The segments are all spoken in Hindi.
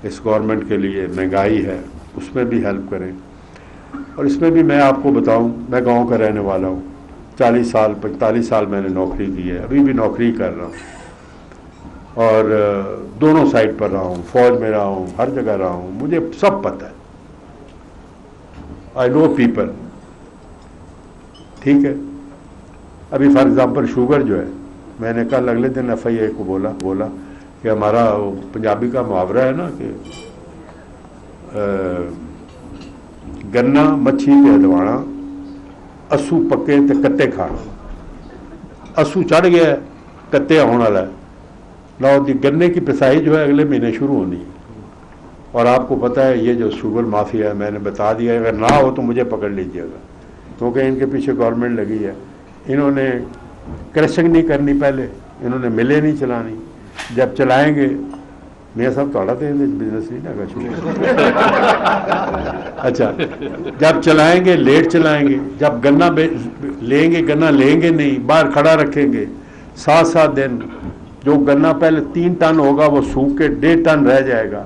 इस गवर्नमेंट के लिए, महंगाई है, उसमें भी हेल्प करें। और इसमें भी मैं आपको बताऊं, मैं गांव का रहने वाला हूं, 40 साल 45 साल मैंने नौकरी की है, अभी भी नौकरी कर रहा हूं, और दोनों साइड पर रहा हूं, फौज में रहा हूं, हर जगह रहा हूं, मुझे सब पता है। आई नो पीपल, ठीक है। अभी फॉर एग्जाम्पल शुगर जो है, मैंने कल अगले दिन FIA को बोला कि हमारा पंजाबी का मुहावरा है ना कि गन्ना मच्छी ते हलवाना, असू पक्के ते कत्ते खाना। असू चढ़ गया, कत्ते आने वाला है। लो जी, गन्ने की पिसाई जो है अगले महीने शुरू होनी है। और आपको पता है ये जो शुगर माफिया है, मैंने बता दिया, अगर ना हो तो मुझे पकड़ लीजिएगा, क्योंकि इनके पीछे गवर्नमेंट लगी है। इन्होंने क्रशिंग नहीं करनी, पहले इन्होंने मिलें नहीं चलानी। जब चलाएंगे, मियाँ साहब थोड़ा तो बिजनेस नहीं ना शुरू अच्छा, जब चलाएंगे लेट चलाएंगे, जब गन्ना लेंगे, गन्ना लेंगे नहीं, बाहर खड़ा रखेंगे 7-7 दिन, जो गन्ना पहले 3 टन होगा वो सूख के 1.5 टन रह जाएगा,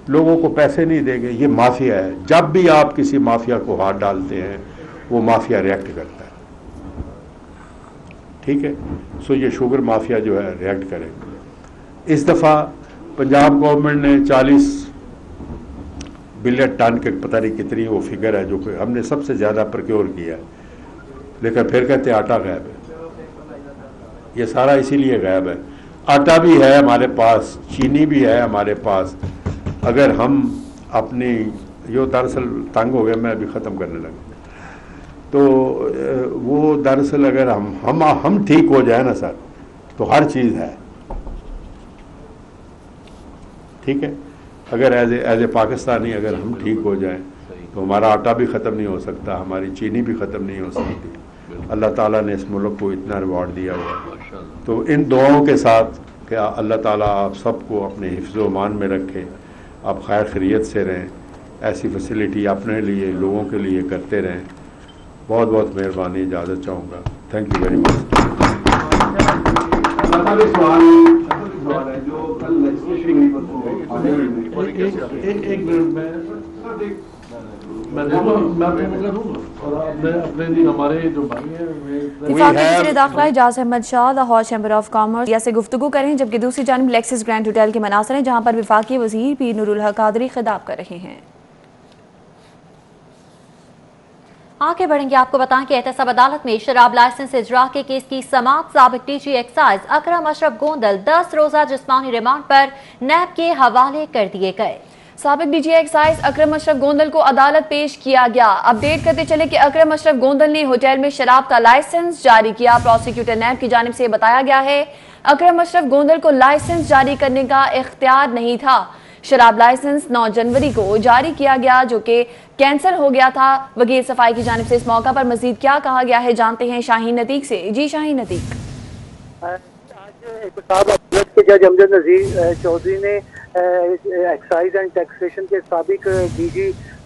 लोगों को पैसे नहीं देंगे। ये माफिया है। जब भी आप किसी माफिया को हाथ डालते हैं, वो माफिया रिएक्ट करता है, ठीक है। सो ये शुगर माफिया जो है रिएक्ट करेगा। इस दफ़ा पंजाब गवर्नमेंट ने 40 बिलियन टन के, पता नहीं कितनी वो फिगर है, जो कि हमने सबसे ज़्यादा प्रोक्योर किया है, लेकिन फिर कहते हैं आटा गायब है। ये सारा इसीलिए गायब है। आटा भी है हमारे पास, चीनी भी है हमारे पास। अगर हम अपनी, यो दरअसल तंग हो गया, मैं अभी ख़त्म करने लगा, तो वो दरअसल अगर हम ठीक हो जाए ना सर, तो हर चीज़ है, ठीक है। अगर एज ए पाकिस्तानी अगर हम ठीक हो जाएं, तो हमारा आटा भी ख़त्म नहीं हो सकता, हमारी चीनी भी ख़त्म नहीं हो सकती। अल्लाह ताला ने इस मुल्क को इतना रिवॉर्ड दिया हुआ है। तो इन दुआओं के साथ कि अल्लाह ताला आप सबको अपने हिफ्ज़ व अमान में रखे, आप खैर खैरियत से रहें, ऐसी फैसिलिटी अपने लिए, लोगों के लिए करते रहें। बहुत बहुत मेहरबानी, इजाज़त चाहूँगा। Thank you very much. दाखिला Ijaz Ahmed Shah Lahore chamber of commerce या से गुफ्तगू करें, जबकि दूसरी जानब लेक्सिस ग्रैंड होटल के मनासर हैं, जहाँ पर वफाकी वज़ीर पीर नूरुल हक कादरी खिताब कर रहे हैं। आगे बढ़ेंगे। आपको बताएं कि एहतसाब अदालत में शराब लाइसेंस इजरा के केस की समाअत साबिक DG एक्साइज अकरम अशरफ गोंदल 10 रोजा जिस्मानी रिमांड पर नैब के हवाले कर दिए गए। साबिक DG एक्साइज अकरम अशरफ गोंदल को अदालत पेश किया गया। अपडेट करते चले कि अकरम अशरफ गोंदल ने होटल में शराब का लाइसेंस जारी किया। प्रोसिक्यूटर नैब की जानिब से बताया गया है, अकरम अशरफ गोंदल को लाइसेंस जारी करने का इख्तियार नहीं था। शराब लाइसेंस 9 जनवरी को जारी किया गया, जो कि कैंसिल हो गया था। वकील सफाई की जानिब से इस मौका पर मजीद क्या कहा गया है, जानते हैं शाहीन नतीक से। जी शाहीन नतीक। आज जज अमजद नज़ीर चौधरी ने एक्साइज एंड टैक्सेशन के साबिक DG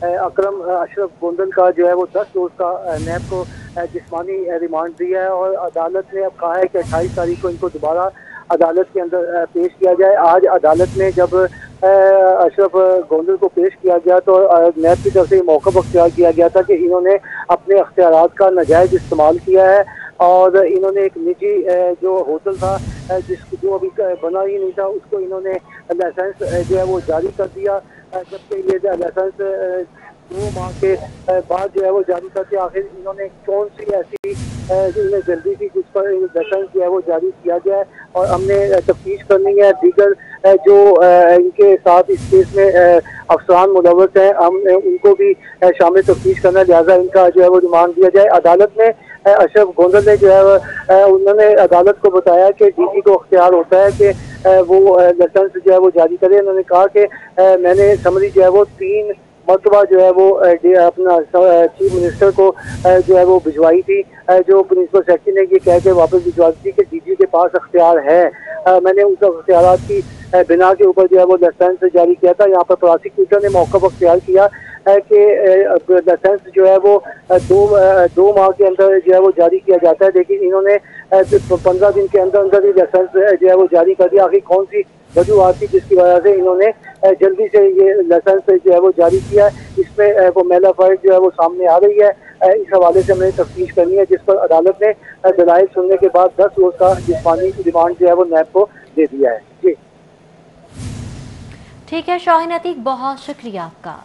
अकरम अशरफ गोंदल का जो है वो 10 रोज का नैब को जिस्मानी रिमांड दिया है, और अदालत ने अब कहा है कि 28 तारीख को इनको दोबारा अदालत के अंदर पेश किया जाए। आज अदालत में जब अशरफ गोंदल को पेश किया गया, तो नैब की तरफ से मौका अख्तियार किया गया था कि इन्होंने अपने अख्तियारात का नाजायज़ इस्तेमाल किया है, और इन्होंने एक निजी जो होटल था जो अभी बना ही नहीं था, उसको इन्होंने लाइसेंस जो है वो जारी कर दिया, जबकि ये लाइसेंस 2 माह के बाद जो है वो जारी करते। आखिर इन्होंने कौन सी ऐसी इन्हें जल्दी थी जिस पर लाइसेंस जो है वो जारी किया गया, और हमने तफ्तीश करनी है दीगर जो इनके साथ इस केस में अफसरान मुलव्वस हैं, हमने उनको भी शामिल तफ्तीश करना, लिहाजा इनका जो है वो रिमांड दिया जाए। अदालत में अशरफ गोंदल ने जो है उन्होंने अदालत को बताया कि DG को अख्तियार होता है कि वो लाइसेंस जो है वो जारी करे। उन्होंने कहा कि मैंने समरी जो है वो 3 मरतबा जो है वो अपना चीफ मिनिस्टर को जो है वो भिजवाई थी, जो प्रिंसिपल सेक्रेटरी ने ये कह के वापस भिजवाई थी कि DG के पास अख्तियार है। मैंने उस अख्तियारात की बिना के ऊपर जो है वो लाइसेंस जारी किया था। यहाँ पर प्रोसिक्यूटर ने मौका अख्तियार किया कि लाइसेंस जो है वो 2 माह के अंदर जो है वो जारी किया जाता है, लेकिन इन्होंने 15 दिन के अंदर अंदर ही लाइसेंस जो है वो जारी कर दिया। आखिर कौन सी वजूहत थी, जिसकी वजह से इन्होंने जल्दी से ये लाइसेंस जो है वो जारी किया है। इसमें वो मेला फाइल जो है वो सामने आ गई है। इस हवाले से हमें तफ्तीश करनी है, जिस पर अदालत ने दलाइल सुनने के बाद 10 रोज का जिस्मानी रिमांड जो है वो नैब को दे दिया है। जी ठीक है शाहीन अतीक, बहुत शुक्रिया आपका।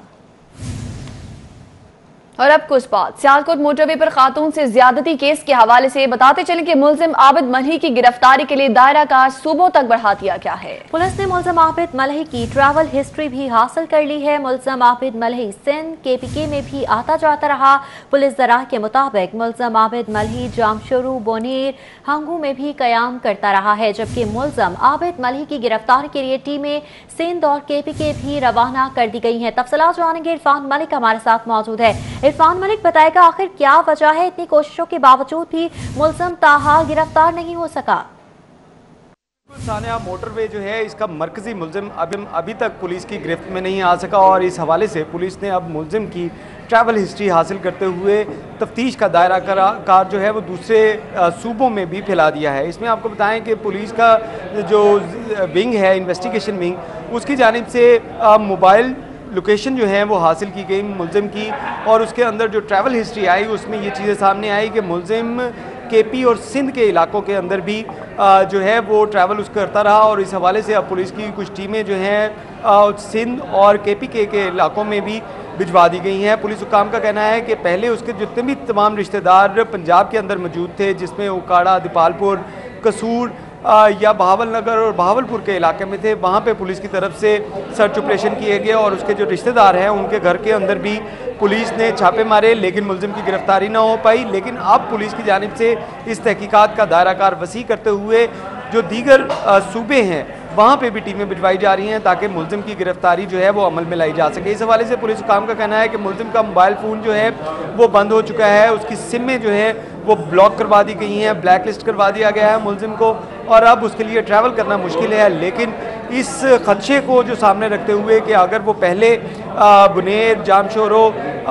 और अब कुछ बात सियालकोट मोटरवे पर खातून से ज्यादती केस के हवाले से बताते चले कि मुलजिम आबिद मलही की गिरफ्तारी के लिए दायरा कार सूबों तक बढ़ा दिया गया है। पुलिस ने मुलजिम आबिद मलही की ट्रैवल हिस्ट्री भी हासिल कर ली है। मुलजिम आबिद मलही सिंध KPK में भी आता जाता रहा। पुलिस जरा के मुताबिक मुलजिम आबिद मलही जामशरू, बोनेर, हंगू में भी कयाम करता रहा है, जबकि मुलजिम आबिद मलही की गिरफ्तारी के लिए टीमें सिंध और KPK भी रवाना कर दी गई हैं। तफसीलात जानेंगे, इरफान मलिक हमारे साथ मौजूद है। इरफान मलिक, बताएगा आखिर क्या वजह है इतनी कोशिशों के बावजूद भी मुलजिम ताहाल गिरफ्तार नहीं हो सका? सानिया, मोटरवे जो है इसका मरकजी मुलजिम अभी तक पुलिस की गिरफ्त में नहीं आ सका और इस हवाले से पुलिस ने अब मुलजिम की ट्रैवल हिस्ट्री हासिल करते हुए तफ्तीश का दायरा कार जो है वो दूसरे सूबों में भी फैला दिया है। इसमें आपको बताएं कि पुलिस का जो विंग है, इन्वेस्टिगेशन विंग, उसकी जानिब से मोबाइल लोकेशन जो है वो हासिल की गई मुलजिम की, और उसके अंदर जो ट्रैवल हिस्ट्री आई उसमें ये चीज़ें सामने आई कि मुलजिम KP और सिंध के इलाकों के अंदर भी जो है वो ट्रैवल उसका करता रहा। और इस हवाले से अब पुलिस की कुछ टीमें जो हैं सिंध और KPK के इलाकों में भी भिजवा दी गई हैं। पुलिस हुकाम का कहना है कि पहले उसके जितने भी तमाम रिश्तेदार पंजाब के अंदर मौजूद थे, जिसमें उकाड़ा, दीपालपुर, कसूर या बहावलनगर और बहावलपुर के इलाके में थे, वहाँ पे पुलिस की तरफ से सर्च ऑपरेशन किए गए और उसके जो रिश्तेदार हैं उनके घर के अंदर भी पुलिस ने छापे मारे, लेकिन मुलजिम की गिरफ्तारी ना हो पाई। लेकिन अब पुलिस की जानिब से इस तहकीकात का दायरा कार वसी करते हुए जो दीगर सूबे हैं वहाँ पे भी टीमें भिजवाई जा रही हैं ताकि मुलजिम की गिरफ्तारी जो है वो अमल में लाई जा सके। इस हवाले से पुलिस हुकाम का कहना है कि मुलजिम का मोबाइल फ़ोन जो है वो बंद हो चुका है, उसकी सिमें जो है वो ब्लॉक करवा दी गई हैं, ब्लैक लिस्ट करवा दिया गया है मुलजिम को, और अब उसके लिए ट्रैवल करना मुश्किल है। लेकिन इस खदशे को जो सामने रखते हुए कि अगर वो पहले बुनेर, जामशोरो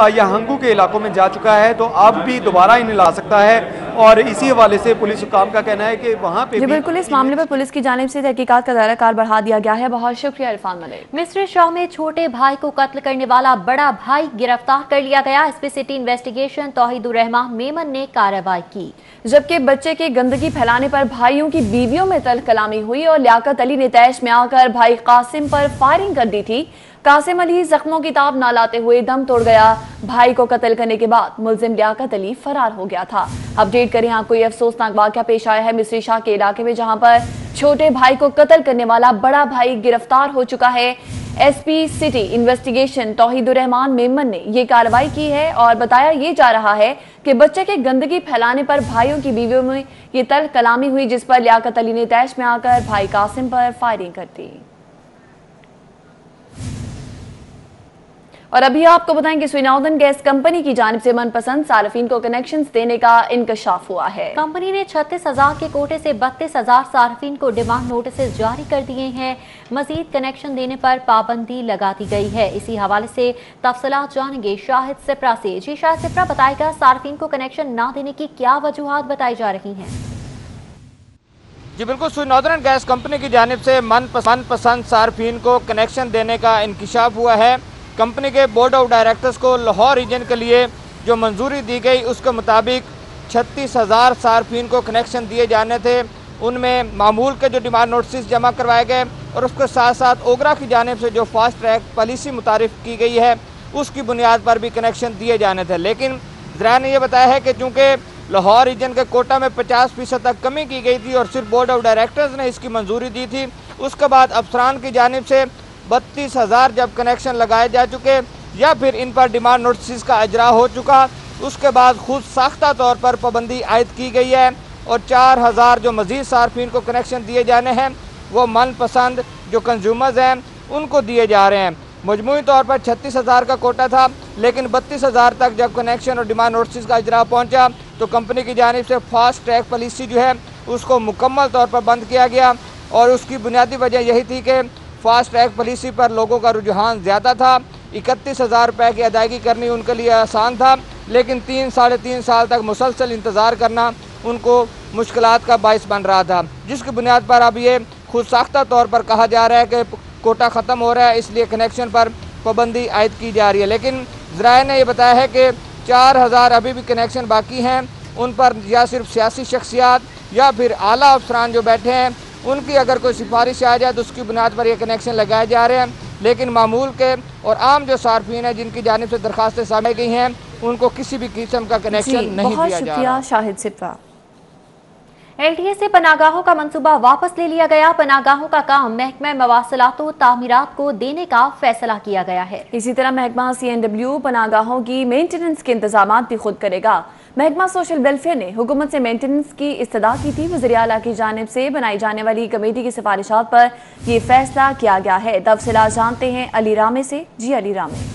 या हंगू के इलाकों में जा चुका है तो अब भी दोबारा इन्हें ला सकता है, और इसी हवाले से पुलिस हुकाम का कहना है कि वहाँ पे बिल्कुल इस मामले पर पुलिस की जानिब से तहकीकात का दायरा कार बढ़ा दिया गया है। बहुत शुक्रिया इरफान मलिक। मिस्र शाह में छोटे भाई को कत्ल करने वाला बड़ा भाई गिरफ्तार कर लिया गया। SP city investigation Tauhidur Rehman Memon ने कार्रवाई की, जबकि बच्चे के गंदगी फैलाने पर भाइयों की बीवियों में तल्ख कलामी हुई और लियाकत अली ने तैश में आकर भाई कासिम पर फायरिंग कर दी थी। कासिम अली जख्मों की ताब ना लाते हुए दम तोड़ गया। भाई को कत्ल करने के बाद मुलजिम लियाकत अली फरार हो गया था। अपडेट करें, आपको यह अफसोसनाक वाकया पेश आया है मिस्री शाह के इलाके में, जहां पर छोटे भाई को कत्ल करने वाला बड़ा भाई गिरफ्तार हो चुका है। SP city investigation Tauhidur Rehman Memon ने ये कार्रवाई की है और बताया ये जा रहा है कि बच्चे के गंदगी फैलाने पर भाइयों की बीवियों में ये तल्ख कलामी हुई, जिस पर लियाकत अली ने तैश में आकर भाई कासिम पर फायरिंग कर दी। और अभी आपको बताएं कि स्वीनौदन गैस कंपनी की जानिब से मनपसंद सार्फिन को कनेक्शंस देने का इंकशाफ हुआ है। कंपनी ने 36,000 के कोटे से 32,000 सार्फिन को डिमांड नोटिस जारी कर दिए हैं। मजीद कनेक्शन देने पर पाबंदी लगा दी गई है। इसी हवाले से तफसीलात जानेंगे शाहिद सिप्रा से। जी शाहिद सिप्रा, बताएगा सार्फिन को कनेक्शन ना देने की क्या वजूहात बताई जा रही हैं? जी बिल्कुल, स्वीनौदन गैस कंपनी की जानिब से मनपसंद सार्फिन को कनेक्शन देने का इंकशाफ हुआ है। कंपनी के बोर्ड ऑफ डायरेक्टर्स को लाहौर रीजन के लिए जो मंजूरी दी गई उसके मुताबिक 36,000 सार्फिन को कनेक्शन दिए जाने थे। उनमें मामूल के जो डिमांड नोटिस जमा करवाए गए और उसके साथ साथ ओगरा की जानिब से जो फास्ट ट्रैक पॉलिसी मुतारिफ की गई है उसकी बुनियाद पर भी कनेक्शन दिए जाने थे। लेकिन ज़रा ने यह बताया है कि चूँकि लाहौर रीजन के कोटा में 50% तक कमी की गई थी और सिर्फ बोर्ड ऑफ डायरेक्टर्स ने इसकी मंजूरी दी थी, उसके बाद अफसरान की जानिब से 32,000 जब कनेक्शन लगाए जा चुके या फिर इन पर डिमांड नोटिस का इजरा हो चुका, उसके बाद खुद साख्ता तौर पर पाबंदी आयद की गई है और 4,000 जो मज़ीद सार्फिन को कनेक्शन दिए जाने हैं वो मनपसंद जो कंज्यूमर्स हैं उनको दिए जा रहे हैं। मजमूई तौर पर 36,000 का कोटा था, लेकिन 32,000 तक जब कनेक्शन और डिमांड नोटिस का इजरा पहुँचा तो कंपनी की जानिब से फास्ट ट्रैक पॉलिसी जो है उसको मुकम्मल तौर पर बंद किया गया। और उसकी बुनियादी वजह यही थी कि फास्ट ट्रैक पॉलिसी पर लोगों का रुझान ज़्यादा था। 31,000 रुपये की अदायगी करनी उनके लिए आसान था, लेकिन 3-3.5 साल तक मुसलसल इंतज़ार करना उनको मुश्किलात का बायस बन रहा था, जिसकी बुनियाद पर अब ये खुद साख्ता तौर पर कहा जा रहा है कि कोटा ख़त्म हो रहा है, इसलिए कनेक्शन पर पाबंदी आयद की जा रही है। लेकिन ज़राए ने यह बताया है कि 4000 अभी भी कनेक्शन बाकी हैं, उन पर या सिर्फ सियासी शख्सियात या फिर आला अफसरान जो बैठे हैं उनकी अगर कोई सिफारिश आ जाए तो उसकी बुनियाद पर ये कनेक्शन लगाए जा रहे हैं। लेकिन मामूल के और आम जो सार्फिन हैं जिनकी जानिब से दरखास्तें सामने गई हैं उनको किसी भी किस्म का कनेक्शन नहीं दिया जा रहा। शाहिद सिफा। LTA से पनागाहों का मंसूबा वापस ले लिया गया। पनागाहों का काम महकमा मवासलात व तामीरात को देने का फैसला किया गया है। इसी तरह महकमा CNW पनागाहों की मेंटेनेंस के इंतजाम भी खुद करेगा। महकमा सोशल वेलफेयर ने हुकूमत से मेंटेनेंस की इस्तदा की थी। वज़ीर आला की जानिब से बनाई जाने वाली कमेटी की सिफारिशात पर यह फैसला किया गया है। तफसीलात जानते हैं अली रामे से। जी अली रामे।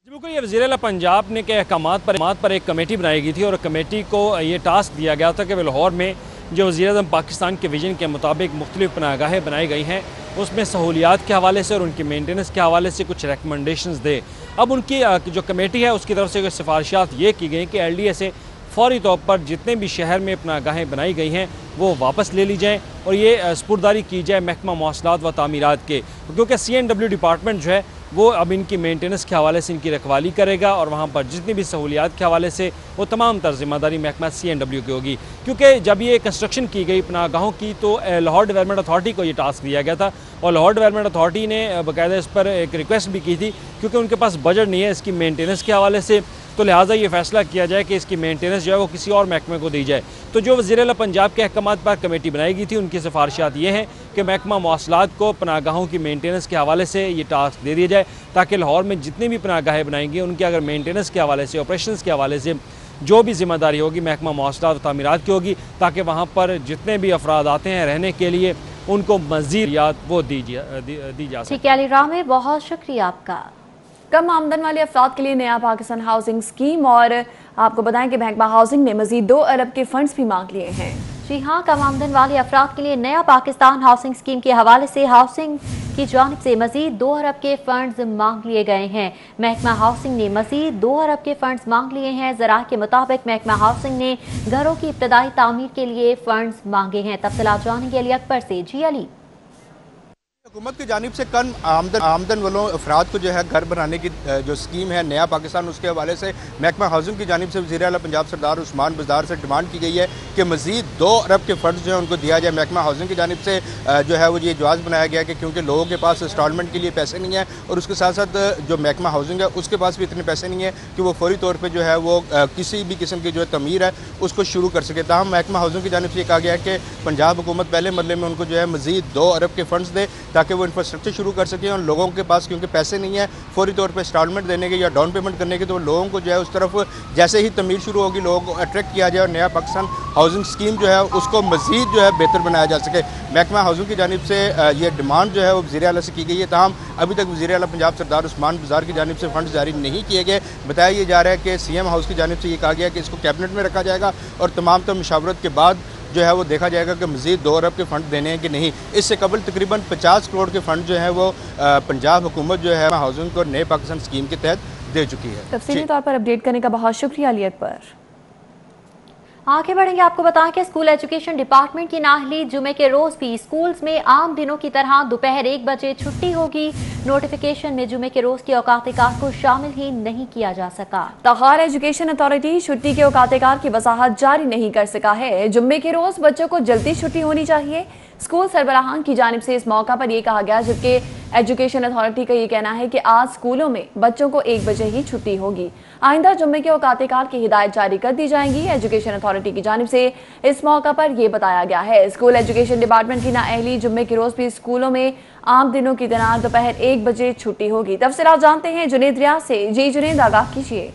बिल्कुल, ये वज़ीर आला पंजाब ने के अहकामात पर एक कमेटी बनाई गई थी और कमेटी को ये टास्क दिया गया था कि वे लाहौर में जो वज़ीर आज़म पाकिस्तान के विजन के मुताबिक मुख्तलिफ पनागाहें बनाई गई हैं उसमें सहूलियात के हवाले से और उनकी मेंटेनेंस के हवाले से कुछ रिकमेंडेशंस दे। अब उनकी जो कमेटी है उसकी तरफ से सिफारिशात ये की गई कि LDA से फौरी तौर पर जितने भी शहर में पनागाहें बनाई गई हैं वो वापस ले ली जाएँ और ये स्पुर्दारी की जाए महकमा मवासलात व तामीरात के, क्योंकि CNW डिपार्टमेंट जो है वो अब इनकी मेंटेनेंस के हवाले से इनकी रखवाली करेगा और वहाँ पर जितनी भी सहूलियात के हवाले से वो तमाम तर जिम्मेदारी महकमा CNW की होगी। क्योंकि जब ये कंस्ट्रक्शन की गई पनागाहों की तो लाहौर डेवलपमेंट अथॉरिटी को ये टास्क दिया गया था और लाहौर डेवलपमेंट अथॉरिटी ने बाकायदा इस पर एक रिक्वेस्ट भी की थी क्योंकि उनके पास बजट नहीं है इसकी मेंटेनेंस के हवाले से, तो लिहाजा ये फैसला किया जाए कि इसकी मेंटेनेंस जो है वो किसी और महकमे को दी जाए। तो जो वज़ीर आला पंजाब के अहकामात पर कमेटी बनाई गई थी उनकी सिफारिशात ये हैं कि महकमा मवासलात को पनागाहों की मेंटेनेंस के हवाले से ये टास्क दे दिया जाए ताकि लाहौर में जितनी भी पनागाहें बनाएंगी उनके अगर मेंटेनेंस के हवाले से, ऑपरेशंस के हवाले से जो भी जिम्मेदारी होगी महकमा मवासलात व तामीरात की होगी ताकि वहाँ पर जितने भी अफराद आते हैं रहने के लिए उनको मज़ीद वो दी जा सके। ठीक है अली रामे, बहुत शुक्रिया आपका। कम आमदन वाले अफराद के लिए नया पाकिस्तान हाउसिंग स्कीम और आपको बताएं कि महकमा हाउसिंग ने मजीद 2 अरब के फंड्स भी मांग लिए हैं। जी हाँ, कम आमदन वाले अफराद के लिए नया पाकिस्तान हाउसिंग स्कीम के हवाले से हाउसिंग की जानिब से मजीद 2 अरब के फंड्स मांग लिए गए हैं। महकमा हाउसिंग ने मजीद 2 अरब के फंड्स मांग लिए हैं। ज़राए के मुताबिक महकमा हाउसिंग ने घरों की इब्तदाई तामीर के लिए फंड्स मांगे हैं। तफसीलात जानेंगे अली अकबर से। जी अली। हुकूमत की जानिब से कम आमदन वालों अफराद को जो है घर बनाने की जो स्कीम है नया पाकिस्तान, उसके हवाले से महकमा हाउसिंग की जानिब से वज़ीर आला पंजाब सरदार उस्मान बज़दार से डिमांड की गई है कि मज़ीद 2 अरब के फंड्स जो है उनको दिया जाए। महकमा हाउसिंग की जानिब से जो है वो ये जवाज़ बनाया गया कि क्योंकि लोगों के पास इंस्टॉलमेंट के लिए पैसे नहीं है और उसके साथ साथ जो महकमा हाउसिंग है उसके पास भी इतने पैसे नहीं है कि वो फौरी तौर पर जो है वो किसी भी किस्म की जो तमीर है उसको शुरू कर सके। ताहम महकमा हाउसिंग की जानिब से ये कहा गया है कि पंजाब हुकूमत पहले मरले में उनको जो है मज़ीद 2 अरब के फंड्स दे ताकि वो इंफ्रास्ट्रक्चर शुरू कर सकें और लोगों के पास क्योंकि पैसे नहीं है फौरी तौर पे इंस्टॉलमेंट देने के या डाउन पेमेंट करने के, तो लोगों को जो है उस तरफ जैसे ही तमीर शुरू होगी लोगों को अट्रैक्ट किया जाए और नया पाकिस्तान हाउसिंग स्कीम जो है उसको मज़ीद जो है बेहतर बनाया जा सके। महकमा हाउसिंग की जानिब से ये डिमांड जो है वो वज़ीर आला से की गई है। ताहम अभी तक वज़ीर आला पंजाब सरदार उस्मान बज़दार की जानिब से फंड जारी नहीं किए गए। बताया ये जा रहा है कि CM हाउस की जानिब से ये कहा गया कि इसको कैबिनेट में रखा जाएगा और तमाम मशावरत के बाद जो है वो देखा जाएगा कि मज़ीद 2 अरब के फ़ंड देने हैं कि नहीं। इससे कबल तकरीबन 50 करोड़ के फ़ंड जो है वो पंजाब हुकूमत जो है हाउसिंग को नए पाकिस्तान स्कीम के तहत दे चुकी है। तफसीली तौर पर अपडेट करने का बहुत शुक्रिया अली अकबर। आगे बढ़ेंगे, आपको बताएं कि स्कूल एजुकेशन डिपार्टमेंट की नाअहली जुमे के रोज भी स्कूल्स में आम दिनों की तरह दोपहर 1 बजे छुट्टी होगी। नोटिफिकेशन में जुमे के रोज की औकात-ए-कार को शामिल ही नहीं किया जा सका। ताहार एजुकेशन अथॉरिटी छुट्टी के औकात-ए-कार की वजाहत जारी नहीं कर सका है। जुम्मे के रोज बच्चों को जल्दी छुट्टी होनी चाहिए। स्कूल सरबराहान की जानिब से इस मौका पर यह कहा गया, जबकि एजुकेशन अथॉरिटी का ये कहना है कि आज स्कूलों में बच्चों को 1 बजे ही छुट्टी होगी। आइंदा जुम्मे के औकात-ए-कार की हिदायत जारी कर दी जाएंगी। एजुकेशन अथॉरिटी की जानिब से इस मौका पर यह बताया गया है। स्कूल एजुकेशन डिपार्टमेंट की नाअहली जुम्मे के रोज भी स्कूलों में आम दिनों की तरह दोपहर 1 बजे छुट्टी होगी। तफसीलात जानते हैं जुनेद रियाज से। जी जुनेद, आगाह कीजिए।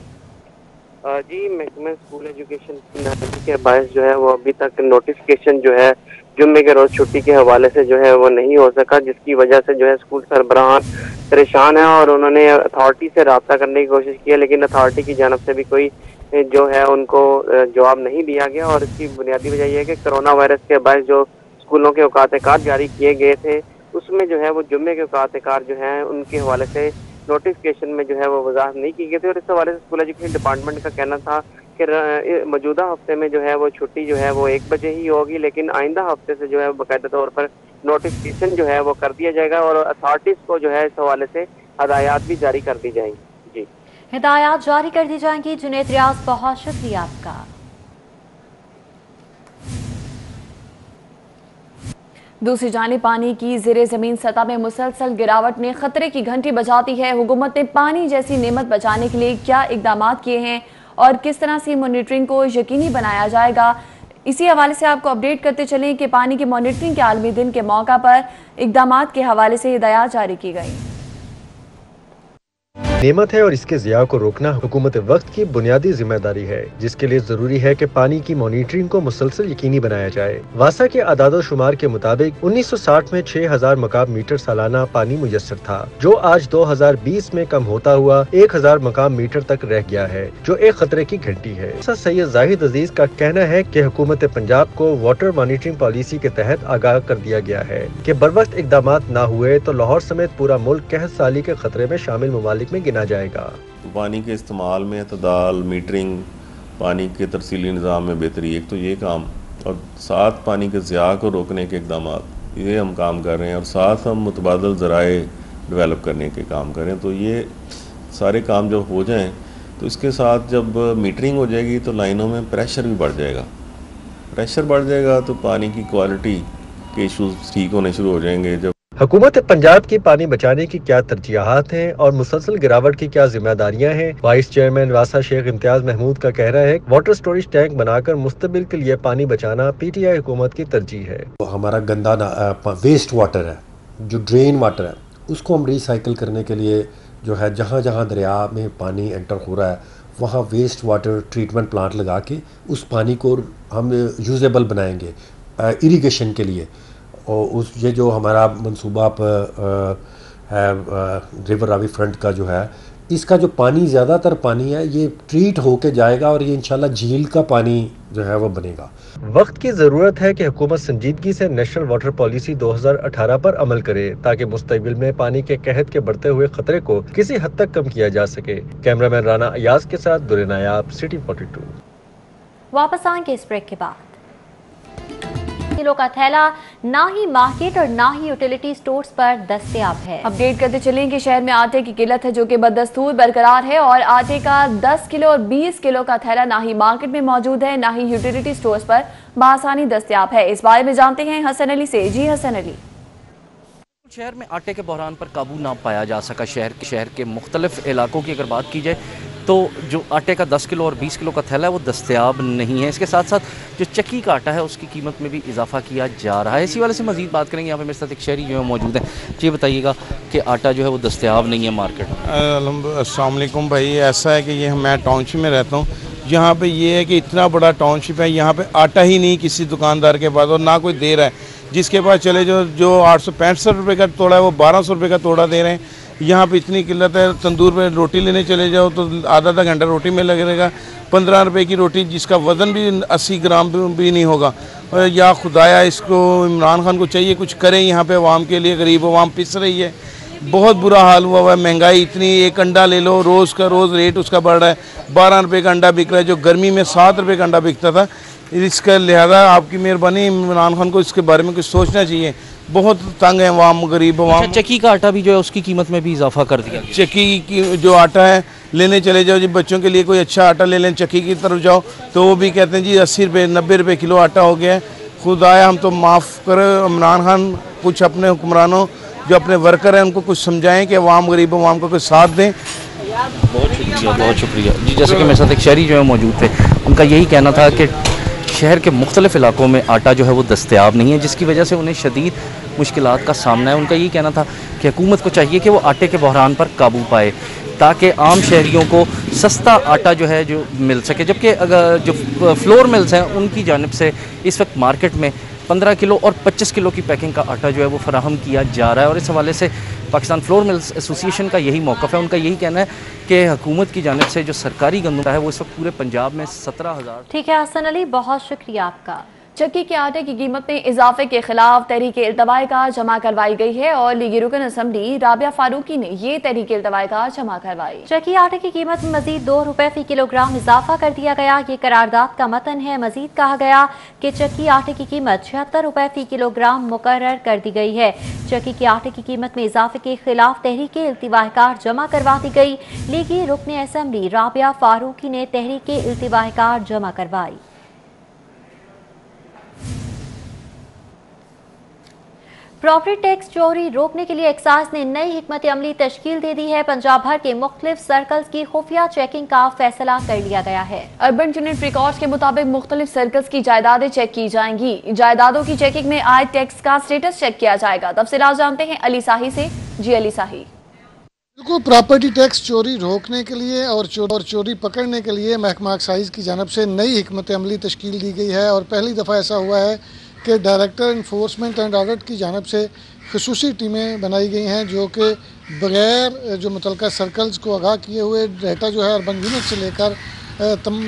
जी, महकमा स्कूल एजुकेशन की नाअहली के बायस जो है वो अभी तक नोटिफिकेशन जो है जुम्मे के रोज छुट्टी के हवाले से जो है वो नहीं हो सका, जिसकी वजह से जो है स्कूल सरबराहान परेशान है और उन्होंने अथॉरिटी से रब्ता करने की कोशिश की है, लेकिन अथॉरिटी की जानब से भी कोई जो है उनको जवाब नहीं दिया गया। और इसकी बुनियादी वजह यह है कि कोरोना वायरस के बायस जो स्कूलों के औकात-ए-कार जारी किए गए थे उसमें जो है वो जुम्मे के औकात-ए-कार जो है उनके हवाले से नोटिफिकेशन में जो है वो वजाहत नहीं की गई थी। और इस हवाले से स्कूल एजुकेशन डिपार्टमेंट का कहना था कि मौजूदा हफ्ते में जो है वो छुट्टी जो है वो 1 बजे ही होगी, लेकिन आइंदा हफ्ते से जो है बाकायदा तौर पर नोटिफिकेशन जो है वो कर दिया जाएगा और अथॉरिटीज को जो है इस हवाले से हदायत भी जारी कर दी जाएंगी। जी, हिदायत जारी कर दी जाएंगी। जुनैद रियाज, बहुत शुक्रिया आपका। दूसरी जानिब पानी की ज़ेरे ज़मीन सतह में मुसलसल गिरावट ने खतरे की घंटी बजाती है। हुकूमत ने पानी जैसी नेमत बचाने के लिए क्या इकदाम किए हैं और किस तरह से मॉनिटरिंग को यकीनी बनाया जाएगा, इसी हवाले से आपको अपडेट करते चलें कि पानी की मॉनिटरिंग के आलमी दिन के मौका पर इकदाम के हवाले से हिदायत जारी की गई। नेमत है और इसके ज़िया को रोकना हुकूमत वक्त की बुनियादी जिम्मेदारी है, जिसके लिए जरूरी है कि पानी की मॉनिटरिंग को मुसलसल यकीनी बनाया जाए। वासा के आदादो शुमार के मुताबिक 1960 में 6000 मकाम मीटर सालाना पानी मुयस्सर था, जो आज 2020 में कम होता हुआ 1000 मकाम मीटर तक रह गया है, जो एक खतरे की घंटी है। सैयद जाहिद अजीज का कहना है कि हुकूमत पंजाब को वाटर मॉनिटरिंग पॉलिसी के तहत आगाह कर दिया गया है कि बरवक्त इकदाम न हुए तो लाहौर समेत पूरा मुल्क कहत साली के खतरे में शामिल ममालिक में गिना जाएगा। पानी के इस्तेमाल में अतदाल, मीटरिंग, पानी के तरसीली निज़ाम में बेहतरी, एक तो ये काम, और साथ पानी के ज़िया को रोकने के इकदाम ये हम काम कर रहे हैं, और साथ हम मुतबादल ज़राए डेवलप करने के काम कर रहे हैं। तो ये सारे काम जब हो जाएं तो इसके साथ जब मीटरिंग हो जाएगी तो लाइनों में प्रेशर भी बढ़ जाएगा। प्रेशर बढ़ जाएगा तो पानी की क्वालिटी के इशूज़ ठीक होने शुरू हो जाएंगे। जब हुकूमत पंजाब की पानी बचाने की क्या तरजीहात हैं और मुसलसल गिरावट की क्या जिम्मेदारियां हैं, वाइस चेयरमैन वासा शेख इम्तियाज महमूद का कहना है वाटर स्टोरेज टैंक बनाकर मुस्तबिल के लिए पानी बचाना PTI हुकूमत की तरजीह है। तो हमारा गंदा वेस्ट वाटर है, जो ड्रेन वाटर है, उसको हम रिसाइकिल करने के लिए जो है जहाँ जहाँ दरिया में पानी एंटर हो रहा है वहाँ वेस्ट वाटर ट्रीटमेंट प्लांट लगा के उस पानी को हम यूजेबल बनाएंगे इरिगेशन के लिए। और उस ये जो हमारा मंसूबा है रिवर रावी फ्रंट का जो है, इसका जो पानी ज़्यादातर पानी है ये ट्रीट होके जाएगा और ये इंशाल्लाह झील का पानी जो है वो बनेगा। वक्त की ज़रूरत है कि हुकूमत संजीदगी से नेशनल वाटर पॉलिसी 2018 पर अमल करे ताकि मुस्तकबिल में पानी के कहत के बढ़ते हुए खतरे को किसी हद तक कम किया जा सके। कैमरामैन राना अयाज के साथ दुरे नायाब, सिटी 42। वापस आएंगे इस ब्रेक के बाद। किलो का थैला ना ही मार्केट और ना ही यूटिलिटी स्टोर्स पर दस्तयाब है। अपडेट करते चलें कि शहर में आटे की किल्लत है जो कि बदस्तूर बरकरार है और आटे का 10 किलो और 20 किलो का थैला ना ही मार्केट में मौजूद है ना ही यूटिलिटी स्टोर्स पर बआसानी दस्तयाब है। इस बारे में जानते हैं हसन अली से। जी हसन अली। शहर में आटे के बहरान पर काबू ना पाया जा सका। शहर के मुख्तलिफ इलाकों की अगर बात की जाए तो जो आटे का 10 किलो और 20 किलो का थैला है वो दस्तयाब नहीं है। इसके साथ साथ जो चक्की का आटा है उसकी कीमत में भी इजाफा किया जा रहा है। इसी वाले से मजीद बात करेंगे। यहाँ पे मेरे साथ एक शहरी जो है मौजूद है। जी बताइएगा कि आटा जो है वो दस्तयाब नहीं है मार्केट में। अस्सलाम वालेकुम भाई, ऐसा है कि ये मैं टाउनशिप में रहता हूँ। यहाँ पे ये है कि इतना बड़ा टाउनशिप है, यहाँ पे आटा ही नहीं किसी दुकानदार के पास और ना कोई दे रहा है। जिसके पास चले जो 865 रुपये का तोड़ा है वो 1200 रुपये का तोड़ा दे रहे हैं। यहाँ पे इतनी किल्लत है। तंदूर पे रोटी लेने चले जाओ तो आधा घंटा रोटी में लगेगा। 15 रुपये की रोटी जिसका वज़न भी 80 ग्राम भी नहीं होगा। और या खुदाया इसको इमरान खान को चाहिए कुछ करें यहाँ पे अवाम के लिए। गरीब अवाम पिस रही है, बहुत बुरा हाल हुआ है। महंगाई इतनी, एक अंडा ले लो रोज़ का रोज़ रेट उसका बढ़ रहा है। 12 रुपये का अंडा बिक रहा है जो गर्मी में 7 रुपये का अंडा बिकता था। इसका लिहाजा आपकी मेहरबानी इमरान खान को इसके बारे में कुछ सोचना चाहिए। बहुत तंग है अवाम, गरीब अवाम। चक्की का आटा भी जो है उसकी कीमत में भी इजाफा कर दिया। चक्की की जो आटा है लेने चले जाओ जी, बच्चों के लिए कोई अच्छा आटा ले लें, चक्की की तरफ जाओ तो वो भी कहते हैं जी 80 रुपये 90 रुपये किलो आटा हो गया है। खुदाया हम तो माफ़ करें इमरान खान, कुछ अपने हुक्मरानों जो अपने वर्कर हैं उनको कुछ समझाएं कि अवाम गरीब अवाम को कुछ साथ दें। बहुत शुक्रिया जी। जैसे कि मेरे साथ एक शहरी जो है मौजूद थे, उनका यही कहना था कि शहर के मुख्तलिफ इलाकों में आटा जो है वो दस्तयाब नहीं है, जिसकी वजह से उन्हें शदीद मुश्किलात का सामना है। उनका यही कहना था कि हुकूमत को चाहिए कि वो आटे के बहरान पर काबू पाए ताकि आम शहरियों को सस्ता आटा जो है जो मिल सके। जबकि अगर जो फ्लोर मिल्स हैं उनकी जानिब से इस वक्त मार्केट में 15 किलो और 25 किलो की पैकिंग का आटा जो है वो फराहम किया जा रहा है। और इस हवाले से पाकिस्तान फ्लोर मिल्स एसोसिएशन का यही मौक़िफ़ है। उनका यही कहना है कि हुकूमत की जानिब से जो सरकारी गंदम है वो इस वक्त पूरे पंजाब में 17,000। ठीक है हसन अली, बहुत शुक्रिया आपका। चक्की के आटे की कीमत में इजाफे के खिलाफ तहरीक इल्तवाई कार जमा करवाई गई है और लीगी रुकन असम्बली राबिया फारूकी ने ये तहरीक इल्तवाई कार जमा करवाई। चक्की आटे की कीमत में मजीद 2 रुपए फी किलोग्राम इजाफा कर दिया गया। ये करारदाद का मतन है। मजीद कहा गया कि चक्की आटे की कीमत 76 रुपए फी किलोग्राम मुकर्रर कर दी गई है। चक्की के आटे की कीमत में इजाफे के खिलाफ तहरीक इल्तवाई कार जमा करवा दी गई। लीगी रुकन असम्बली राबिया फारूकी ने तहरीक इल्तवाई कार जमा करवाई। प्रॉपर्टी टैक्स चोरी रोकने के लिए एक्साइज ने नई हिकमत अमली तश्कील दे दी है। पंजाब भर के मुख्तलिफ सर्कल्स की खुफिया चेकिंग का फैसला कर लिया गया है। अर्बन यूनिट रिकॉर्ड्स के मुताबिक मुख्तलिफ सर्कल्स की जायदादें चेक की जाएंगी। जायदादों की चेकिंग में आय टैक्स का स्टेटस चेक किया जाएगा। तफसीलात जानते हैं अली साही से। जी अली साही। बिल्कुल, प्रॉपर्टी टैक्स चोरी रोकने के लिए और चोरी पकड़ने के लिए महकमा एक्साइज की जानब से नई हिकमत अमली तश्कील दी गई है और पहली दफ़ा ऐसा हुआ है कि डायरेक्टर इन्फोर्समेंट एंड ऑडिट की जानब से खसूसी टीमें बनाई गई हैं जो कि बग़ैर जो मुतलका सर्कल्स को आगाह किए हुए डाटा जो है अर्बन यूनिट से लेकर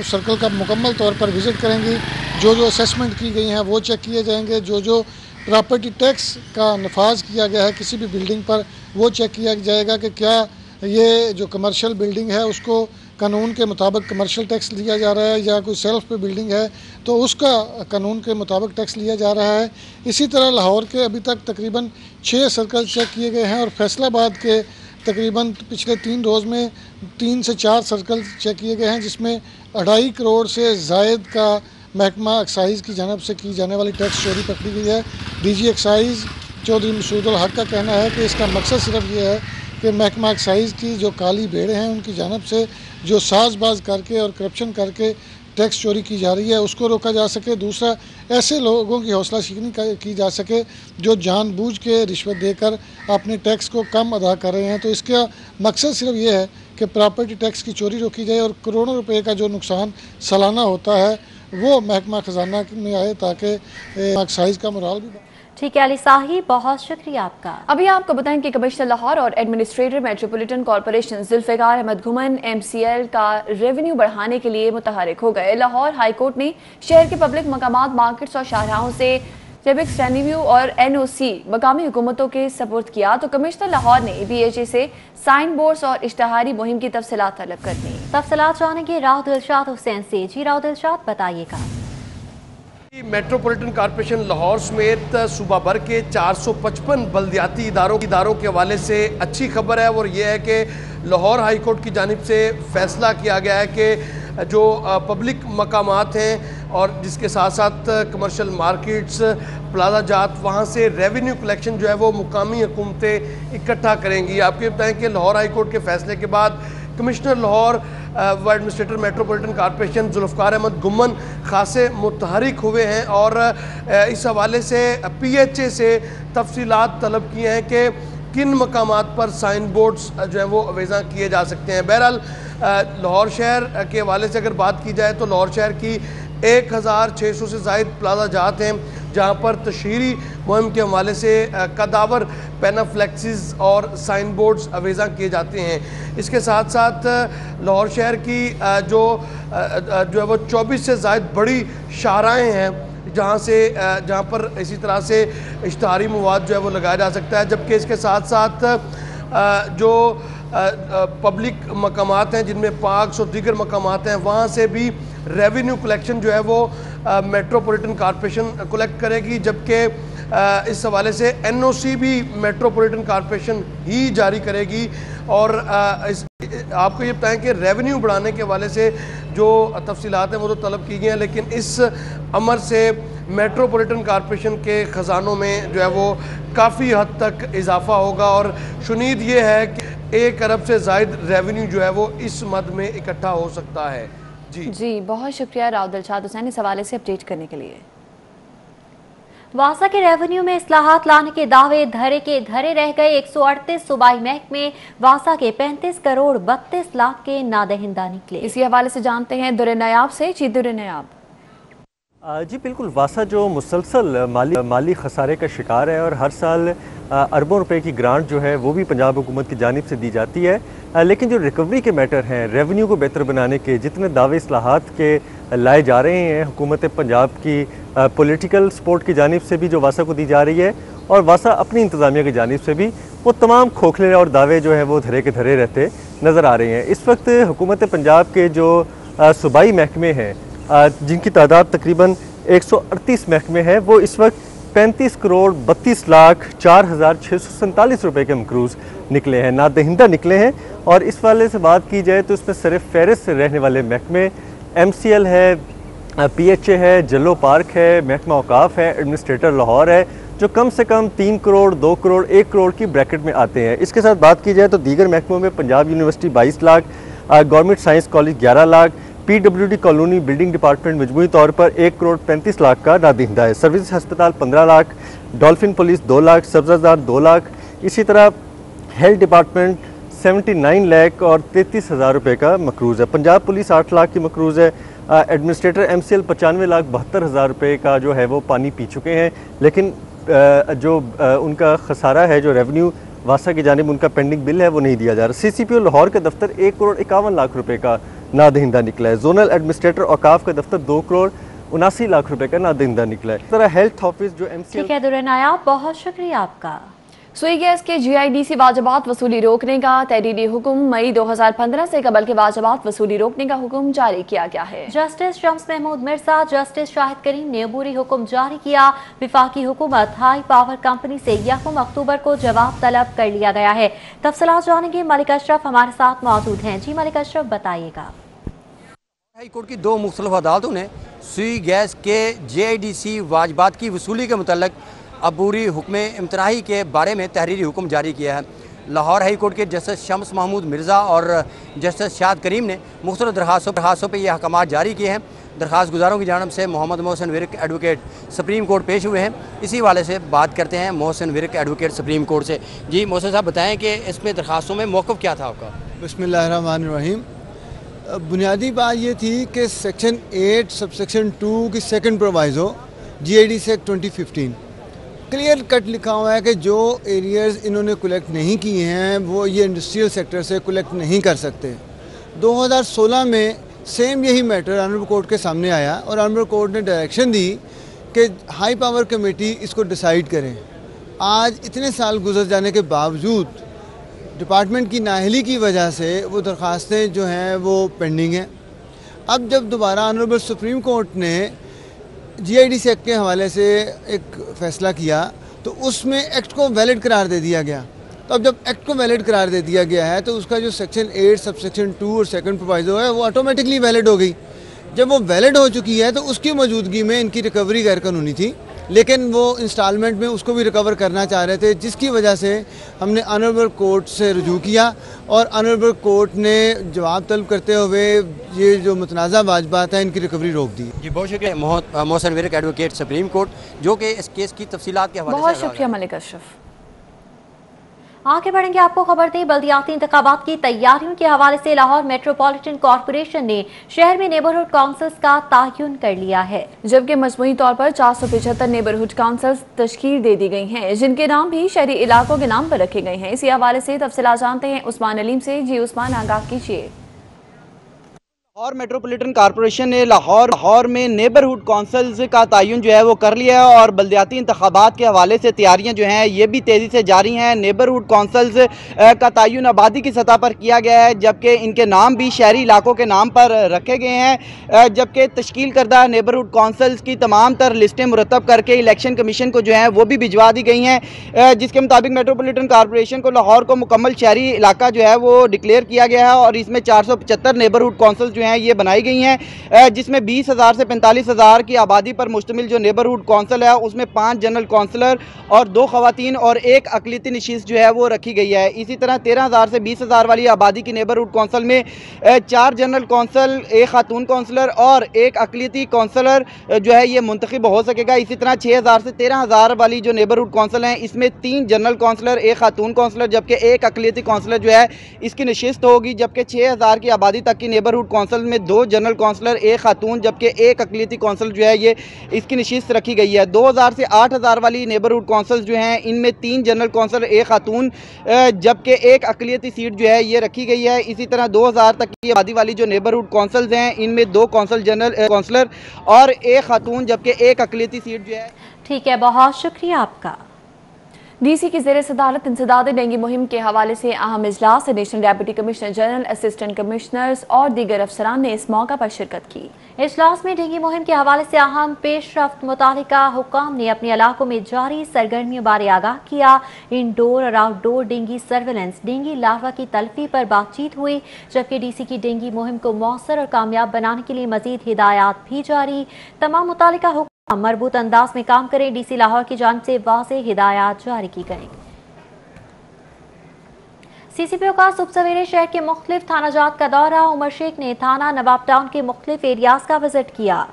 सर्कल का मुकम्मल तौर पर विज़िट करेंगी। जो असेसमेंट की गई हैं वो चेक किए जाएंगे। जो प्रॉपर्टी टैक्स का नफाज किया गया है किसी भी बिल्डिंग पर वो चेक किया जाएगा कि क्या ये जो कमर्शियल बिल्डिंग है उसको कानून के मुताबिक कमर्शियल टैक्स लिया जा रहा है या कोई सेल्फ पे बिल्डिंग है तो उसका कानून के मुताबिक टैक्स लिया जा रहा है। इसी तरह लाहौर के अभी तक तकरीबन 6 सर्कल चेक किए गए हैं और फैसलाबाद के तकरीबन पिछले 3 रोज़ में 3 से 4 सर्कल चेक किए गए हैं जिसमें 2.5 करोड़ से ज़ायद का महकमा एक्साइज़ की जानब से की जाने वाली टैक्स चोरी पकड़ी गई है। डीजी एक्साइज़ चौधरी मसूद हक का कहना है कि इसका मकसद सिर्फ ये है कि महकमा एक्साइज़ की जो काली भेड़ें हैं उनकी जानब से जो साजबाज करके और करप्शन करके टैक्स चोरी की जा रही है उसको रोका जा सके। दूसरा, ऐसे लोगों की हौसला शिकनी की जा सके जो जानबूझ के रिश्वत देकर अपने टैक्स को कम अदा कर रहे हैं। तो इसका मकसद सिर्फ ये है कि प्रॉपर्टी टैक्स की चोरी रोकी जाए और करोड़ों रुपए का जो नुकसान सालाना होता है वो महकमा खजाना में आए ताकि एक्साइज़ का मोराल भी। ठीक है अली साही, बहुत शुक्रिया आपका। अभी आपको बताएं कि कमिश्नर लाहौर और administrator metropolitan corporation Zulfiqar Ahmad Ghuman MCL का रेवेन्यू बढ़ाने के लिए मुतहरिक हो गए। लाहौर हाई कोर्ट ने शहर के पब्लिक मकामात, मार्केट्स और शाहराहों से जेबिक्स रेवेन्यू और NOC मकामी हुकूमतों के सपुर्द किया तो कमिश्नर लाहौर ने BHA से साइन बोर्ड्स और इश्तहारी मुहिम की तफसीलात तलब कर दी। तफसीलात जानेंगे राव दिलशाद हुसैन से। जी राव दिलशाद, बताइएगा। मेट्रोपॉलिटन कॉर्पोरेशन लाहौर समेत सूबा भर के 455 बल्दियाती इदारों के हवाले से अच्छी खबर है और यह है कि लाहौर हाई कोर्ट की जानिब से फैसला किया गया है कि जो पब्लिक मकामात हैं और जिसके साथ साथ कमर्शियल मार्केट्स, प्लाजा जात, वहाँ से रेवेन्यू कलेक्शन जो है वो मुकामी हुकूमतें इकट्ठा करेंगी। आपको बताएं कि लाहौर हाई कोर्ट के फैसले के बाद कमिश्नर लाहौर व administrator metropolitan corporation Zulfiqar Ahmad Ghuman खासे मुतहरिक हुए हैं और इस हवाले से PHA से तफसीलात तलब किए हैं कि किन मकामात पर साइन बोर्ड्स जो हैं वो अवेज़ा किए जा सकते हैं। बहरहाल लाहौर शहर के हवाले से अगर बात की जाए तो लाहौर शहर की 1600 से ज़ायद प्लाजा जात हैं जहाँ पर तशहीरी मुहिम के हवाले से कदावर पैनाफ्लेक्सिस और साइन बोर्ड्स अवेज़ा किए जाते हैं। इसके साथ साथ लाहौर शहर की जो है वो 24 से ज़ायद बड़ी शाहराएँ हैं जहाँ पर इसी तरह से इश्तहारी मवाद जो है वो लगाया जा सकता है। जबकि इसके साथ साथ जो पब्लिक मकामात हैं जिनमें पार्क्स और दीगर मकामात हैं वहाँ से भी रेवेन्यू कलेक्शन जो है वो मेट्रोपॉलिटन कॉर्पोरेशन कलेक्ट करेगी। जबकि इस हवाले से NOC भी मेट्रोपॉलिटन कॉर्पोरेशन ही जारी करेगी। और आपको ये बताएं कि रेवेन्यू बढ़ाने के हवाले से जो तफसीलात हैं वो तो तलब की गई हैं लेकिन इस अमर से मेट्रोपॉलिटन कॉर्पोरेशन के ख़जानों में जो है वो काफ़ी हद तक इजाफा होगा और शुनीद ये है कि 1 अरब से ज़ायद रेवेन्यू जो है वो इस मद में इकट्ठा हो सकता है। जी बहुत शुक्रिया राव दिलशाद हुसैन इस हवाले से अपडेट करने के लिए। वासा के रेवेन्यू में इस्लाहात लाने के दावे धरे रह गए। 138 सूबाई महकमे वासा के 35 करोड़ 32 लाख के नादहिंदा निकले। इसी हवाले से जानते हैं दुर्रे नयाब से। जी दुर्रे नयाब। जी बिल्कुल, वासा जो मुसलसल माली खसारे का शिकार है और हर साल अरबों रुपए की ग्रांट जो है वो भी पंजाब हुकूमत की जानिब से दी जाती है, लेकिन जो रिकवरी के मैटर हैं, रेवेन्यू को बेहतर बनाने के जितने दावे इस्लाहात के लाए जा रहे हैं हुकूमत पंजाब की पॉलिटिकल सपोर्ट की जानिब से भी जो वासा को दी जा रही है और वासा अपनी इंतज़ामिया की जानिब से भी वो तमाम खोखले और दावे जो है वो धरे के धरे रहते नज़र आ रहे हैं। इस वक्त हुकूमत पंजाब के जो सूबाई महकमे हैं जिनकी तादाद तकरीबन 138 महकमे हैं, वो इस वक्त 35 करोड़ 32 लाख 4,647 रुपये के मकरूज़ निकले हैं, नादहिंदा निकले हैं। और इस वाले से बात की जाए तो इसमें सिर्फ फहरिस्त से रहने वाले महकमे MCL है, PHA है, जल्लो पार्क है, महकमा औकाफ है, एडमिनिस्ट्रेटर लाहौर है, जो कम से कम 3 करोड़ 2 करोड़ 1 करोड़ की ब्रैकेट में आते हैं। इसके साथ बात की जाए तो दीगर महकमों में Punjab university 22 lakh, government science college 11 lakh, PWD colony building department मजमूई तौर पर 1 करोड़ 35 लाख का नादिंदा है। सर्विस अस्पताल 15 लाख, डॉल्फिन पुलिस 2 लाख, सब्जादार 2 लाख, इसी तरह हेल्थ डिपार्टमेंट 79 लाख और 33,000 रुपये का मकरूज़ है। पंजाब पुलिस 8 लाख की मकरूज़ है। एडमिनिस्ट्रेटर MCL 95 लाख 72,000 रुपये का जो है वो पानी पी चुके हैं, लेकिन जो उनका खसारा है, जो रेवेन्यू वासा की जानिब उनका पेंडिंग बिल है वो नहीं दिया जा रहा। CCPO लाहौर का दफ्तर 1 करोड़ 51 लाख रुपये का नादहिंदा निकला है। जोनल एडमिनिस्ट्रेटर औकाफ का दफ्तर 2 करोड़ 79 लाख रुपये का नादहिंदा निकला है। इस तरह हेल्थ ऑफिस जो MCL। ठीक है दुर्र नायाब, बहुत शुक्रिया आपका। सुई गैस के GIDC वाजबात वसूली रोकने का तहरीरी हुक्म मई 2015 से कबल के वाजबात वसूली रोकने का हुक्म जारी किया गया है। जस्टिस शम्स महमूद मिर्जा, जस्टिस शाहिद करीम ने अबूरी हुक्म जारी किया। विफाकी हुकूमत हाई पावर कंपनी से 1 अक्टूबर को जवाब तलब कर लिया गया है। तफसीलात जानेंगे, मलिक अशरफ हमारे साथ मौजूद हैं। जी मलिक अशरफ, बताइएगा। हाई कोर्ट की 2 मुख्तलिफ अदालतों ने सुई गैस के GIDC वाजबात की वसूली के मुतल्लिक अबूरी हुक्म इम्तनाही के बारे में तहरीरी हुक्म जारी किया है। लाहौर हाई कोर्ट के जस्टिस शम्स महमूद मिर्ज़ा और जस्टिस शाहिद करीम ने मुख्तलिफ दरखास्तों पर यह अहकामात जारी किए हैं। दरखास्त गुजारों की जानब से Mohammad Mohsin Virk advocate supreme court पेश हुए हैं। इसी वाले से बात करते हैं Mohsin Virk advocate supreme court से। जी मोहसिन साहब, बताएँ कि इसमें दरखास्तों में मौक़िफ़ क्या था आपका? बिस्मिल्लाहिर्रहमानिर्रहीम। बुनियादी बात ये थी कि सेक्शन 8 सबसेक्शन 2 की second proviso GIDC act 2015 clear cut लिखा हुआ है कि जो एरियाज़ इन्होंने कलेक्ट नहीं किए हैं वो ये इंडस्ट्रियल सेक्टर से कलेक्ट नहीं कर सकते। 2016 में सेम यही मैटर ऑनरेबल कोर्ट के सामने आया और ऑनरेबल कोर्ट ने डायरेक्शन दी कि हाई पावर कमेटी इसको डिसाइड करें। आज इतने साल गुजर जाने के बावजूद डिपार्टमेंट की नाअहली की वजह से वो दरख्वास्तें जो हैं वो पेंडिंग हैं। अब जब दोबारा ऑनरेबल सुप्रीम कोर्ट ने GIDC एक्ट के हवाले से एक फ़ैसला किया तो उसमें एक्ट को वैलिड करार दे दिया गया। तो अब जब एक्ट को वैलिड करार दे दिया गया है तो उसका जो सेक्शन 8 सबसेक्शन 2 और सेकंड प्रोवाइज़ो है वो ऑटोमेटिकली वैलिड हो गई। जब वो वैलिड हो चुकी है तो उसकी मौजूदगी में इनकी रिकवरी गैर कानूनी थी, लेकिन वो इंस्टॉलमेंट में उसको भी रिकवर करना चाह रहे थे, जिसकी वजह से हमने ऑनरेबल कोर्ट से रुजू किया और ऑनरेबल कोर्ट ने जवाब तलब करते हुए ये जो मुतनाज़ा वाजबात हैं इनकी रिकवरी रोक दी। जी बहुत शुक्रिया Mohsin Virk advocate supreme court, जो कि इस केस की तफसीलात के हवाले से। बहुत शुक्रिया मलिक अशरफ। आगे बढ़ेंगे, आपको खबर दी बल्दियाती इंतखाबात की तैयारियों के हवाले से लाहौर मेट्रोपॉलिटन कॉर्पोरेशन ने शहर में नेबरहुड काउंसिल्स का तयन कर लिया है, जबकि मजमूई तौर पर 475 नेबरहुड काउंसिल्स तश्कील दे दी गई हैं, जिनके नाम भी शहरी इलाकों के नाम पर रखे गए हैं। इसी हवाले से तफसीलात जानते हैं उस्मान अलीम से। जी उस्मान, आगाह कीजिए। लाहौर मेट्रोपॉलिटन कॉर्पोरेशन ने लाहौर में नेबरहुड काउंसिल्स का तयन जो है वो कर लिया है और बल्दियाती इंतखाबात के हवाले से तैयारियां जो हैं ये भी तेज़ी से जारी हैं। नेबरहुड काउंसिल्स का तयन आबादी की सतह पर किया गया है, जबकि इनके नाम भी शहरी इलाकों के नाम पर रखे गए हैं, जबकि तश्कील करदा नेबरहुड काउंसिल्स की तमाम तर लिस्टें मुरतब करके इलेक्शन कमीशन को जो है वो भी भिजवा दी गई हैं, जिसके मुताबिक मेट्रोपॉलिटन कॉर्पोरेशन को लाहौर को मुकम्मल शहरी इलाका जो है वो डिक्लेयर किया गया है और इसमें 475 नेबरहुड काउंसिल जो हैं ये बनाई गई हैं, जिसमें 20,000 से 45,000 की आबादी पर मुश्तमिल जो नेबरहुड काउंसिल है उसमें 5 जनरल काउंसलर और 2 खवातीन और 1 अक़लियती नशीस जो है वो रखी गई है। इसी तरह 13,000 से 20,000 वाली आबादी की नेबरहुड काउंसिल में 4 जनरल काउंसिल, 1 खातून काउंसलर और 1 अक़लियती काउंसलर जो है ये मुंतखब हो सकेगा। इसी तरह 6,000 से 13,000 वाली जो नेबरहुड काउंसिल हैं इसमें 3 जनरल काउंसलर, 1 खातून काउंसलर जबकि 1 अक़लियती काउंसलर जो है इसकी नशिस्त होगी, जबकि 6,000 की आबादी तक की नेबरहुड काउंसिल कौंसल में 2 जनरल कौंसलर, 1 खातून, जबकि 1 अक़लियती कौंसल जो है ये इसकी नशिस्त रखी गई है। 2000 से 8000 वाली नेबरहुड कौंसल्स जो हैं इनमें 3 जनरल कौंसलर, 1 खातून, जबकि 1 अक़लियती सीट जो है ये रखी गई है। इसी तरह 2000 तक की आबादी वाली जो नेबरहुड कौंसल्स हैं इनमें 2 कौंसलर और 1 खातून, जबकि 1 अक़लियती सीट जो है। ठीक है, बहुत शुक्रिया आपका। डीसी की ज़ेर सदारत इंसदाद डेंगू मुहिम के हवाले से अहम इजलास, additional deputy commissioner general, assistant commissioners और दीगर अफसरान ने इस मौका पर शिरकत की। इजलास में डेंगू मुहिम के हवाले से अहम पेशरफ्त मुतालिका हुक्काम ने अपने इलाकों में जारी सरगर्मियों बारे आगाह किया। इंडोर और outdoor dengue surveillance, dengue larva की तलफी पर बातचीत हुई, जबकि डीसी की डेंगू मुहिम को मौसर और कामयाब बनाने के लिए मजीद हिदायत भी जारी। तमाम मुतालिका मरबूत अंदाज में काम करें, डीसी लाहौर की जानिब से वाज़ेह हिदायत जारी की गई। सीसीपीओ का सुबह सवेरे शहर के मुख्तलिफ थाना जात का दौरा, उमर शेख ने थाना नवाब टाउन के मुख्तलिफ एरियाज का विजिट किया।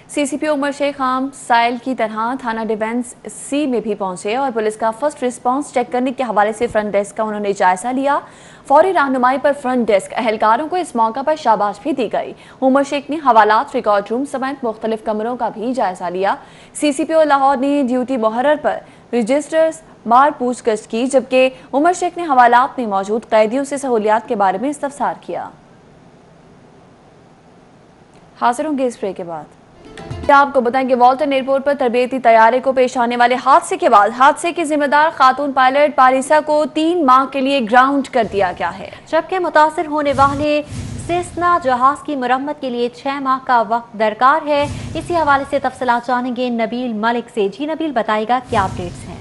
सीसीपीओ उमर शेख खाम साइल की तरह थाना डिफेंस सी में भी पहुंचे और पुलिस का फर्स्ट रिस्पांस चेक करने के हवाले से फ्रंट डेस्क का उन्होंने जायजा लिया। फौरी रहनुमाई पर फ्रंट डेस्क एहलकारों को इस मौका पर शाबाश भी दी गई। उमर शेख ने हवालात, रिकॉर्ड रूम समेत मुख्तलिफ कमरों का भी जायजा लिया। सीसीपीओ लाहौर ने ड्यूटी मुहर्रर पर रजिस्टर्स बार पूछगछ की, जबकि उमर शेख ने हवालात में मौजूद कैदियों से सहूलियात के बारे में इस्तफसार किया। हाजिर होंगे इस ब्रेक के बाद। आपको बताएं कि वॉल्टन एयरपोर्ट पर तरबेती तैयारे को पेश आने वाले हादसे के बाद हादसे की जिम्मेदार खातून पायलट पारिसा को 3 माह के लिए ग्राउंड कर दिया गया है, जबकि मुतासिर होने वाले सेस्ना जहाज की मरम्मत के लिए 6 माह का वक्त दरकार है। इसी हवाले से तफसीलात जानेंगे नबील मलिक से। जी नबील, बताएगा क्या अपडेट्स हैं?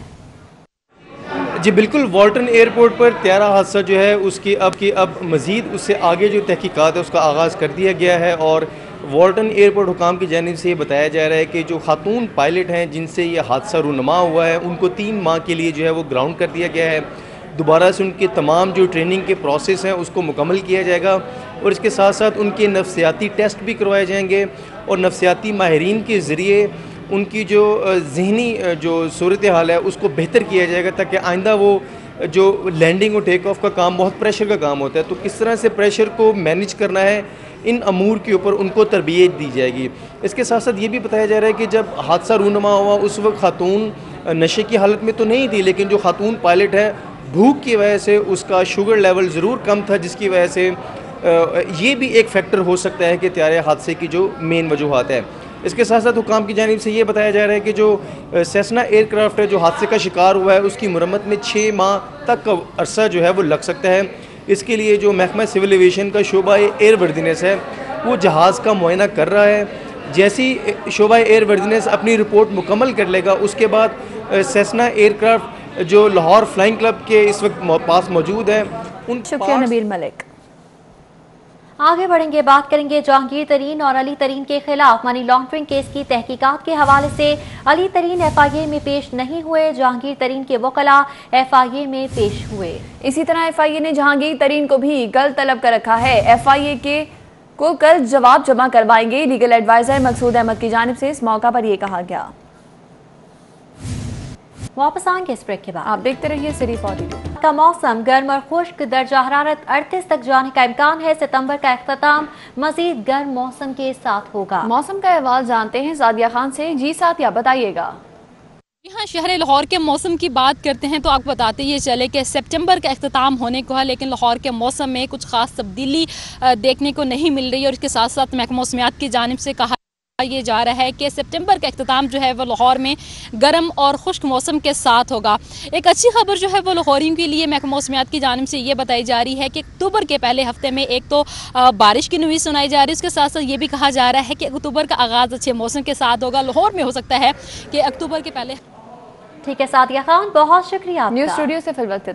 जी बिल्कुल, वॉल्टन एयरपोर्ट पर त्यारा हादसा जो है उसकी अब मज़ीद उससे आगे जो तहकीकात है उसका आगाज़ कर दिया गया है और वॉल्टन एयरपोर्ट हुकाम की जानिब से ये बताया जा रहा है कि जो खातून पायलट हैं जिनसे ये हादसा रूनुमा हुआ है उनको 3 माह के लिए जो है वो ग्राउंड कर दिया गया है। दोबारा से उनके तमाम जो ट्रेनिंग के प्रोसेस हैं उसको मुकम्मल किया जाएगा और इसके साथ साथ उनके नफ्सियाती टेस्ट भी करवाए जाएंगे और नफ्सियाती माहिरीन के ज़रिए उनकी जो ज़हनी जो सूरत हाल है उसको बेहतर किया जाएगा, ताकि आइंदा वो जो लैंडिंग और टेक ऑफ का काम बहुत प्रेशर का काम होता है, तो किस तरह से प्रेशर को मैनेज करना है इन अमूर के ऊपर उनको तरबियत दी जाएगी। इसके साथ साथ ये भी बताया जा रहा है कि जब हादसा रूनुमा हुआ उस वक्त खातून नशे की हालत में तो नहीं थी, लेकिन जो खातून पायलट है भूख की वजह से उसका शुगर लेवल ज़रूर कम था, जिसकी वजह से ये भी एक फैक्टर हो सकता है कि त्यारे हादसे की जो मेन वजूहात है। इसके साथ साथ हुकाम की जानिब से ये बताया जा रहा है कि जो सेस्ना एयरक्राफ्ट है जो हादसे का शिकार हुआ है उसकी मरम्मत में 6 माह तक का अरसा जो है वो लग सकता है। इसके लिए जो महकमा सिविल एविएशन का शोबा एयरवर्दीनेस है वो जहाज़ का मुआयना कर रहा है। जैसी शोबा एयरवर्दीनेस अपनी रिपोर्ट मुकम्मल कर लेगा उसके बाद सेस्ना एयरक्राफ्ट जो लाहौर फ्लाइंग क्लब के इस वक्त पास मौजूद है उन शुक्रिया नबील मलिक। आगे बढ़ेंगे, बात करेंगे जहांगीर तरीन और अली तरीन के खिलाफ मनी लॉन्ड्रिंग केस की तहकीकात के हवाले से। अली तरीन FIA में पेश नहीं हुए, जहांगीर तरीन के वकला FIA में पेश हुए। इसी तरह FIA ने जहांगीर तरीन को भी कल तलब कर रखा है। FIA को कल जवाब जमा करवाएंगे। लीगल एडवाइजर मकसूद अहमद की जानिब से इस मौका पर यह कहा गया। वापस आएंगे इस ब्रेक के बाद। आप देखते रहिए सिटी 42 का मौसम गर्म और खुश्क, दर्जा हरारत 38 तक जाने का इम्कान है। सितंबर का अख्ताम मजीद गर्म मौसम के साथ होगा। मौसम का अहवाल जानते हैं सादिया खान से। जी सादिया, बताइएगा। यहाँ शहर लाहौर के मौसम की बात करते हैं तो आपको बताते ये चले कि सितंबर का अख्ताम होने को है, लेकिन लाहौर के मौसम में कुछ खास तब्दीली देखने को नहीं मिल रही। और इसके साथ साथ महकमा मौसमियात की जानिब से कहा ये जा रहा है कि सितंबर का अख्ताम जो है वो लाहौर में गर्म और खुश्क मौसम के साथ होगा। एक अच्छी खबर जो है वो लाहौरियों के लिए महकमा मौसमियात की जानिब से ये बताई जा रही है कि अक्टूबर के पहले हफ्ते में एक तो बारिश की न्यूज़ सुनाई जा रही है, उसके साथ साथ ये भी कहा जा रहा है कि अक्टूबर का आगाज़ अच्छे मौसम के साथ होगा। लाहौर में हो सकता है कि अक्टूबर के पहले। ठीक है सादिया खान, बहुत शुक्रिया। न्यूज़ स्टूडियो से फिर वक्त